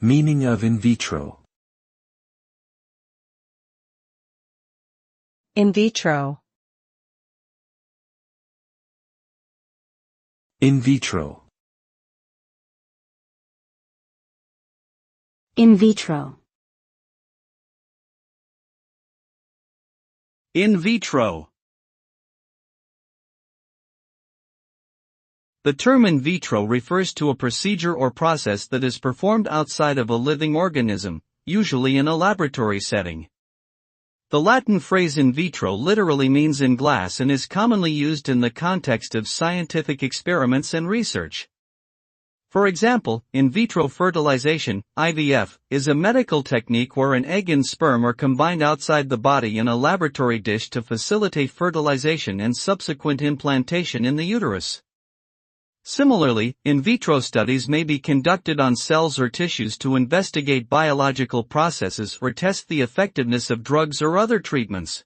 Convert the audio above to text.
Meaning of in vitro. In vitro. In vitro. In vitro. In vitro. The term in vitro refers to a procedure or process that is performed outside of a living organism, usually in a laboratory setting. The Latin phrase in vitro literally means in glass and is commonly used in the context of scientific experiments and research. For example, in vitro fertilization, IVF, is a medical technique where an egg and sperm are combined outside the body in a laboratory dish to facilitate fertilization and subsequent implantation in the uterus. Similarly, in vitro studies may be conducted on cells or tissues to investigate biological processes or test the effectiveness of drugs or other treatments.